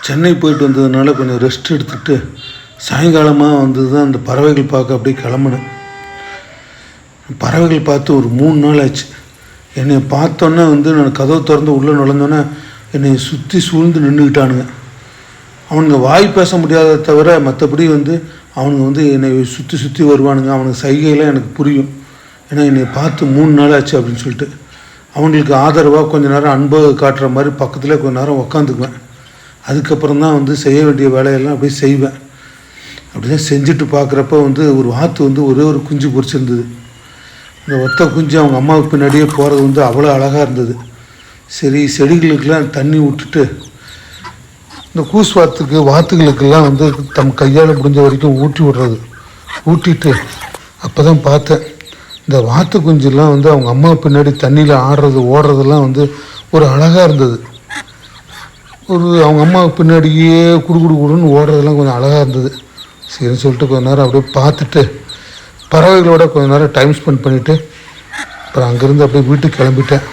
சென்னை போயிட்டு வந்ததுனால கொஞ்சம் ரெஸ்ட் எடுத்துகிட்டு சாயங்காலமாக வந்து தான் அந்த பறவைகள் பார்க்க அப்படியே கிளம்புனேன். பறவைகள் பார்த்து ஒரு 3 நாள் ஆச்சு. என்னை பார்த்தோன்னே வந்து நான் கதவை திறந்து உள்ளே நுழைஞ்சோன்னே என்னை சுற்றி சூழ்ந்து நின்றுக்கிட்டானுங்க. அவனுங்க வாய் பேச முடியாத தவிர மற்றபடி வந்து அவனுங்க வந்து என்னை சுற்றி சுற்றி வருவானுங்க. அவனுக்கு சைகையெல்லாம் எனக்கு புரியும். ஏன்னா என்னை பார்த்து 3 நாள் ஆச்சு அப்படின்னு சொல்லிட்டு அவங்களுக்கு ஆதரவாக கொஞ்சம் நேரம் அன்பை காட்டுற மாதிரி பக்கத்தில் கொஞ்சம் நேரம் உக்காந்துக்குவேன். அதுக்கப்புறம் தான் வந்து செய்ய வேண்டிய வேலையெல்லாம் அப்படியே செய்வேன். அப்படி தான் செஞ்சுட்டு பார்க்குறப்ப வந்து ஒரு வாத்து வந்து ஒரே ஒரு குஞ்சு பொரிச்சிருந்தது. இந்த ஒத்த குஞ்சு அவங்க அம்மாவுக்கு பின்னாடியே போகிறது வந்து அவ்வளோ அழகாக இருந்தது. சரி, செடிகளுக்கெல்லாம் தண்ணி விட்டுட்டு இந்த கூஸ் வாத்துகளுக்கெல்லாம் வந்து தம் கையால் முடிஞ்ச வரைக்கும் ஊட்டி விடுறது. ஊட்டிட்டு அப்போ தான் பார்த்தேன், இந்த வாத்து குஞ்செல்லாம் வந்து அவங்க அம்மா பின்னாடி தண்ணியில் ஆடுறது ஓடுறதெல்லாம் வந்து ஒரு அழகாக இருந்தது. அவங்க அம்மாவுக்கு பின்னாடியே குடுன்னு ஓடுறதெல்லாம் கொஞ்சம் அழகாக இருந்தது. சரின்னு சொல்லிட்டு கொஞ்சம் நேரம் அப்படியே பார்த்துட்டு பறவைகளோட கொஞ்சம் நேரம் டைம் ஸ்பெண்ட் பண்ணிவிட்டு அப்புறம் அங்கேருந்து அப்படியே வீட்டுக்கு கிளம்பிட்டேன்.